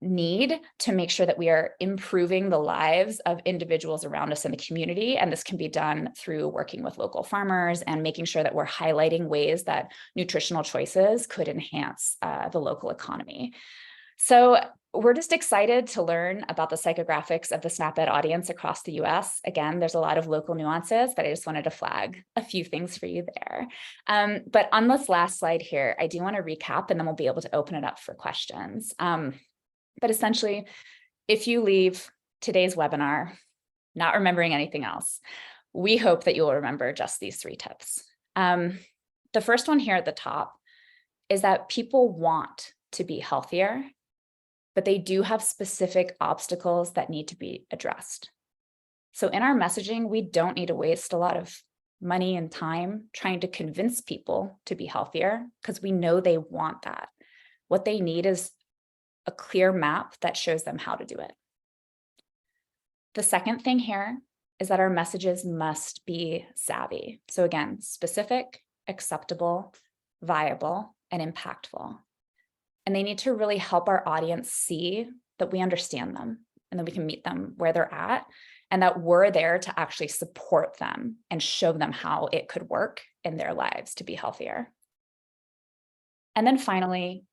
need to make sure that we are improving the lives of individuals around us in the community. And this can be done through working with local farmers and making sure that we're highlighting ways that nutritional choices could enhance the local economy. So we're just excited to learn about the psychographics of the SNAP-Ed audience across the US. Again, there's a lot of local nuances, but I just wanted to flag a few things for you there. But on this last slide here, I do want to recap, and then we'll be able to open it up for questions. But essentially, if you leave today's webinar not remembering anything else, we hope that you'll remember just these 3 tips. The first one here at the top is that people want to be healthier, but they do have specific obstacles that need to be addressed. So in our messaging, we don't need to waste a lot of money and time trying to convince people to be healthier, because we know they want that. What they need is a clear map that shows them how to do it. The second thing here is that our messages must be SAVI. So again, specific, acceptable, viable, and impactful. And they need to really help our audience see that we understand them and that we can meet them where they're at, and that we're there to actually support them and show them how it could work in their lives to be healthier. And then finally,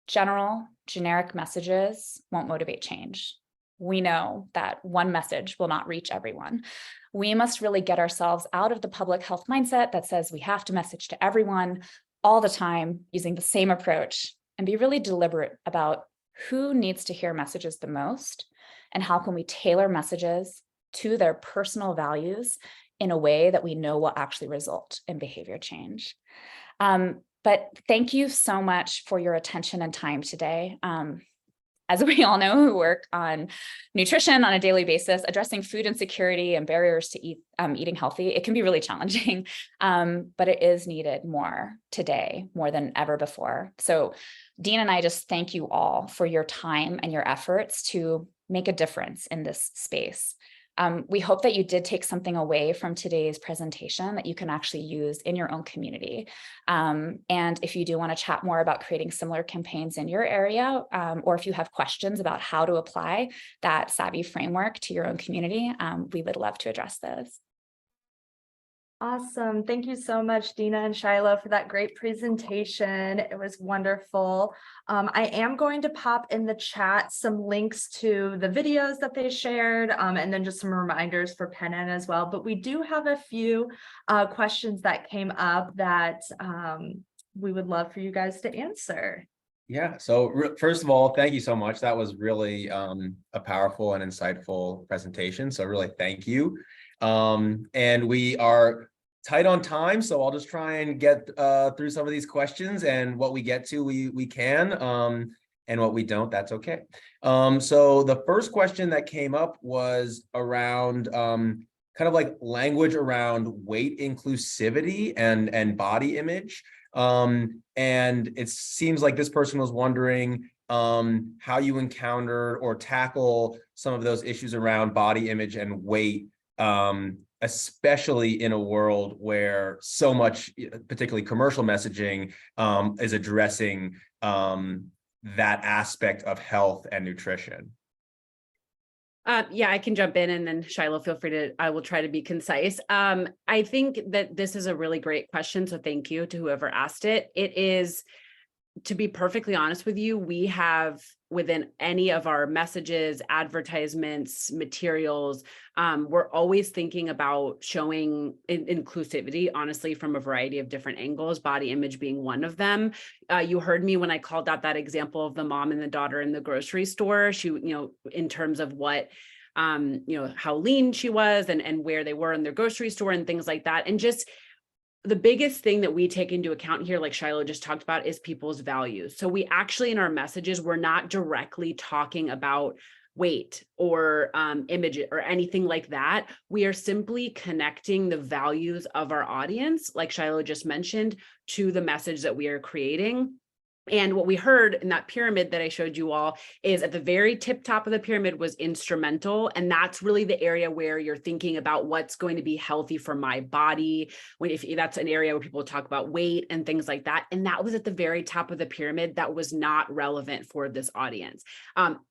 generic messages won't motivate change. We know that one message will not reach everyone. We must really get ourselves out of the public health mindset that says we have to message to everyone all the time using the same approach, and be really deliberate about who needs to hear messages the most and how can we tailor messages to their personal values in a way that we know will actually result in behavior change. But thank you so much for your attention and time today. As we all know who work on nutrition on a daily basis, addressing food insecurity and barriers to eating healthy, it can be really challenging, but it is needed more today, more than ever before. So Dean and I just thank you all for your time and your efforts to make a difference in this space. We hope that you did take something away from today's presentation that you can actually use in your own community. And if you do want to chat more about creating similar campaigns in your area, or if you have questions about how to apply that SAVI framework to your own community, we would love to address those. Awesome. Thank you so much, Dina and Shiloh, for that great presentation. It was wonderful. I am going to pop in the chat some links to the videos that they shared, and then just some reminders for PennN as well. But we do have a few questions that came up that we would love for you guys to answer. Yeah, so first of all, thank you so much. That was really a powerful and insightful presentation. So really thank you. And we are tight on time, so I'll just try and get through some of these questions, and what we get to, we can, and what we don't, that's okay. So the first question that came up was around kind of like language around weight inclusivity and body image. And it seems like this person was wondering how you encounter or tackle some of those issues around body image and weight, especially in a world where so much, particularly commercial messaging, is addressing that aspect of health and nutrition. Yeah, I can jump in, and then Shiloh, feel free to, I will try to be concise. I think that this is a really great question, so thank you to whoever asked it. It is, to be perfectly honest with you, we have within any of our messages, advertisements, materials, we're always thinking about showing inclusivity, honestly, from a variety of different angles, body image being one of them. You heard me when I called out that example of the mom and the daughter in the grocery store. She, in terms of what, how lean she was and where they were in their grocery store and things like that. And just the biggest thing that we take into account here, like Shiloh just talked about, is people's values. So we actually, in our messages, we're not directly talking about weight or image or anything like that. We are simply connecting the values of our audience, like Shiloh just mentioned, to the message that we are creating. And what we heard in that pyramid that I showed you all is at the very tip top of the pyramid was instrumental. And that's really the area where you're thinking about what's going to be healthy for my body. If that's an area where people talk about weight and things like that. And that was at the very top of the pyramid. That was not relevant for this audience.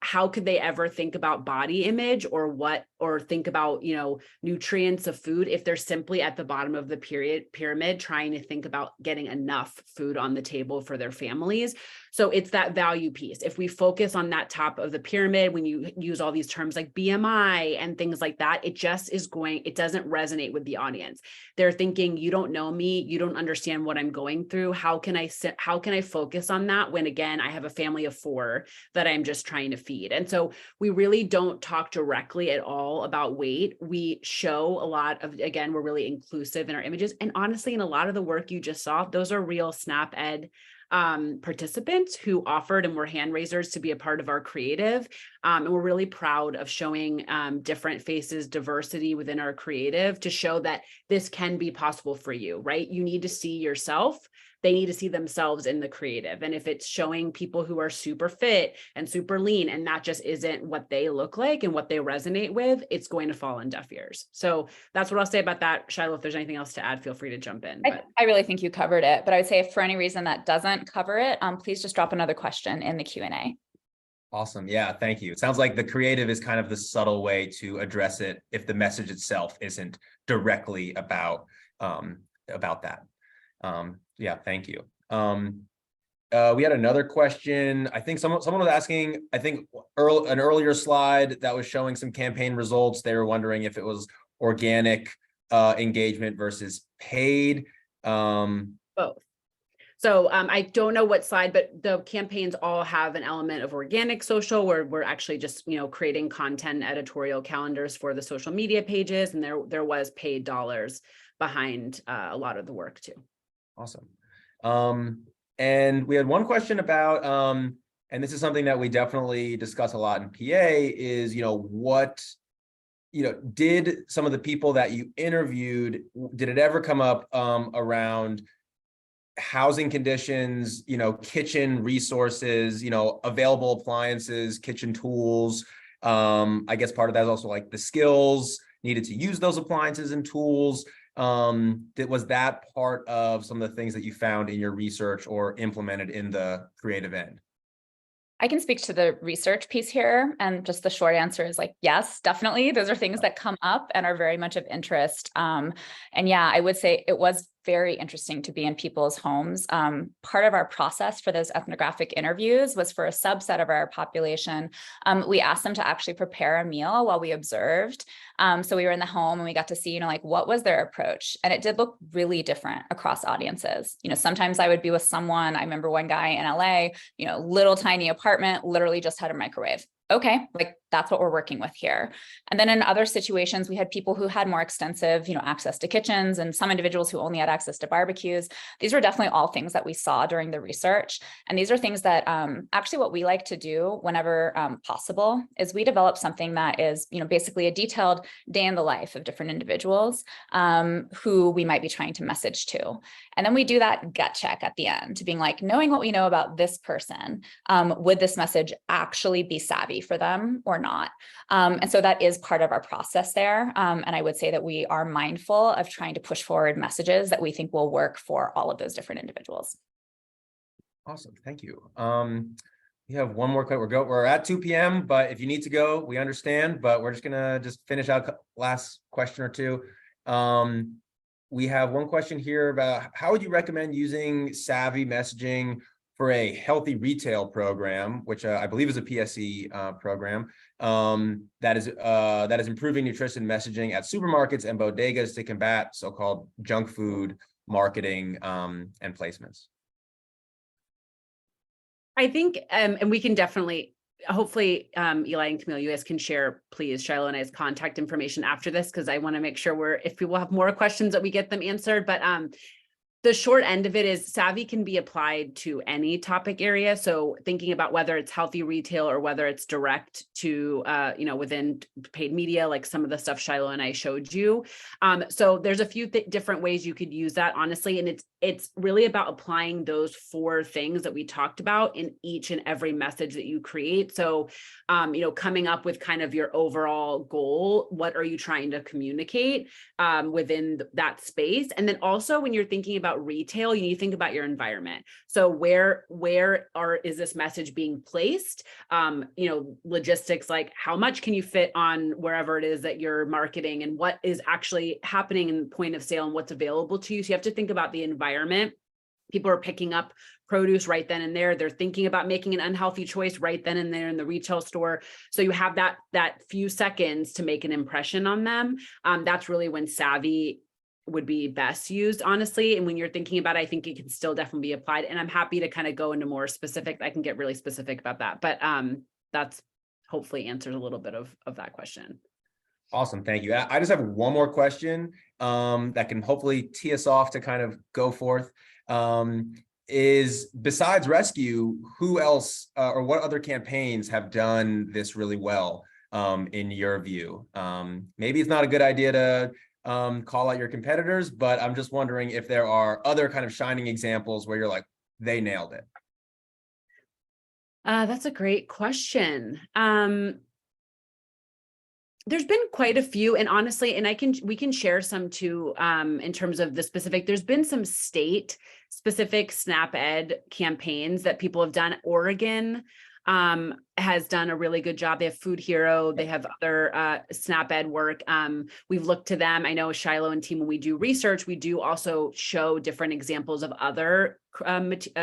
How could they ever think about body image or think about, nutrients of food if they're simply at the bottom of the pyramid trying to think about getting enough food on the table for their family? families. So it's that value piece. If we focus on that top of the pyramid, when you use all these terms like BMI and things like that, it just it doesn't resonate with the audience. They're thinking, you don't know me, you don't understand what I'm going through. How can I focus on that when, again, I have a family of 4 that I'm just trying to feed? And so we really don't talk directly at all about weight. We show a lot of, again, we're really inclusive in our images. And honestly, in a lot of the work you just saw, those are real SNAP Ed participants who offered and were hand raisers to be a part of our creative. And we're really proud of showing different faces, diversity within our creative to show that this can be possible for you, right? You need to see yourself. They need to see themselves in the creative. And if it's showing people who are super fit and super lean, and that just isn't what they look like and what they resonate with, it's going to fall on deaf ears. So that's what I'll say about that. Shiloh, if there's anything else to add, feel free to jump in. I really think you covered it, but I would say if for any reason that doesn't cover it, please just drop another question in the Q&A. Awesome. Yeah, thank you. It sounds like the creative is kind of the subtle way to address it if the message itself isn't directly about that. Yeah, thank you. We had another question. I think someone was asking, I think an earlier slide that was showing some campaign results. They were wondering if it was organic engagement versus paid. Both. So I don't know what slide, but the campaigns all have an element of organic social, where we're actually just, creating content editorial calendars for the social media pages. And there was paid dollars behind a lot of the work too. Awesome. And we had one question about, and this is something that we definitely discuss a lot in PA is, did some of the people that you interviewed, did it ever come up around housing conditions, kitchen resources, available appliances, kitchen tools? I guess part of that is also like the skills needed to use those appliances and tools. Was that part of some of the things that you found in your research or implemented in the creative end? I can speak to the research piece here, and just the short answer is yes, definitely. Those are things that come up and are very much of interest. And yeah, I would say it was very interesting to be in people's homes. Part of our process for those ethnographic interviews was for a subset of our population. We asked them to actually prepare a meal while we observed. So we were in the home and we got to see, what was their approach? And it did look really different across audiences. Sometimes I would be with someone, I remember one guy in LA, little tiny apartment, literally just had a microwave. Okay, that's what we're working with here. And then in other situations, we had people who had more extensive, access to kitchens, and some individuals who only had access to barbecues. These were definitely all things that we saw during the research. And these are things that actually what we like to do whenever possible is we develop something that is, basically a detailed day in the life of different individuals who we might be trying to message to. And then we do that gut check at the end to being knowing what we know about this person, would this message actually be savvy for them or not? And so that is part of our process there. And I would say that we are mindful of trying to push forward messages that we think will work for all of those different individuals. Awesome. Thank you. We have one more question. We're at 2 p.m., but if you need to go, we understand, but we're just going to finish out last question or two. We have one question here about how would you recommend using SAVI messaging for a healthy retail program, which I believe is a PSE program, that is improving nutrition messaging at supermarkets and bodegas to combat so-called junk food marketing and placements. I think, and we can definitely, hopefully, Eli and Camille, you guys can share, please, Shiloh and I's contact information after this, because I want to make sure if people have more questions that we get them answered. But the short end of it is SAVI can be applied to any topic area. So thinking about whether it's healthy retail or whether it's direct to, within paid media, like some of the stuff Shiloh and I showed you. So there's a few different ways you could use that, honestly. And it's really about applying those 4 things that we talked about in each and every message that you create. So, coming up with kind of your overall goal, what are you trying to communicate within that space? And then also when you're thinking about retail, you need to think about your environment. So where is this message being placed? Logistics, like how much can you fit on wherever it is that you're marketing, and what is actually happening in point of sale and what's available to you. So you have to think about the environment. People are picking up produce right then and there. They're thinking about making an unhealthy choice right then and there in the retail store. So you have that few seconds to make an impression on them. That's really when SAVI would be best used, honestly. And when you're thinking about it, I think it can still definitely be applied. And I'm happy to kind of go into more specific. I can get really specific about that, but that's hopefully answers a little bit of that question. Awesome. Thank you. I just have one more question that can hopefully tee us off to kind of go forth. Is besides Rescue, who else or what other campaigns have done this really well in your view? Maybe it's not a good idea to call out your competitors, but I'm just wondering if there are other kind of shining examples where you're like, they nailed it. That's a great question. There's been quite a few, and honestly, and we can share some too, in terms of the specific. There's been some state specific SNAP Ed campaigns that people have done. Oregon has done a really good job. They have Food Hero. They have other SNAP Ed work. We've looked to them. I know Shiloh and team, when we do research, we do also show different examples of other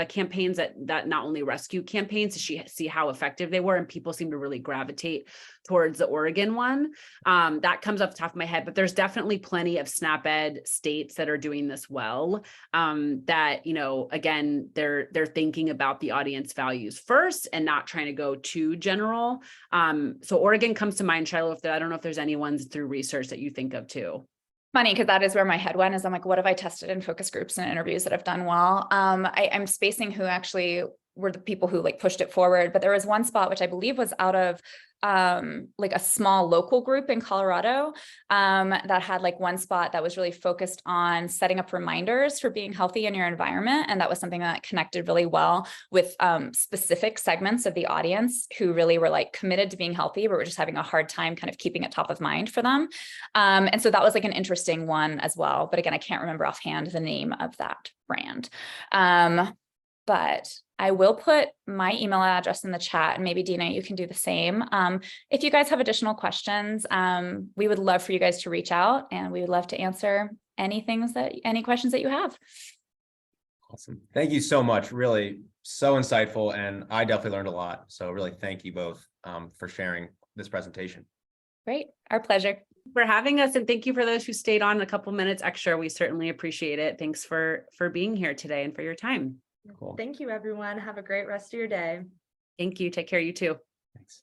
campaigns that not only rescue campaigns to see how effective they were, and people seem to really gravitate towards the Oregon one. That comes off the top of my head, but there's definitely plenty of SNAP Ed states that are doing this well. That, you know, again, they're thinking about the audience values first and not trying to go too general. So Oregon comes to mind. Shiloh, I don't know if there's any ones through research that you think of too. Funny, because that is where my head went, is I'm like, what have I tested in focus groups and interviews that have done well? I'm spacing who actually were the people who like pushed it forward, but there was one spot, which I believe was out of like a small local group in Colorado that had like one spot that was really focused on setting up reminders for being healthy in your environment. And that was something that connected really well with specific segments of the audience who really were like committed to being healthy, but were just having a hard time kind of keeping it top of mind for them. And so that was like an interesting one as well. But again, I can't remember offhand the name of that brand. But I will put my email address in the chat, and maybe Dina, you can do the same. If you guys have additional questions, we would love for you guys to reach out, and we would love to answer any questions that you have. Awesome. Thank you so much. Really so insightful, and I definitely learned a lot. So really thank you both for sharing this presentation. Great. Our pleasure. For having us, and thank you for those who stayed on a couple minutes extra. We certainly appreciate it. Thanks for being here today and for your time. Cool. Thank you, everyone. Have a great rest of your day. Thank you. Take care. You too. Thanks.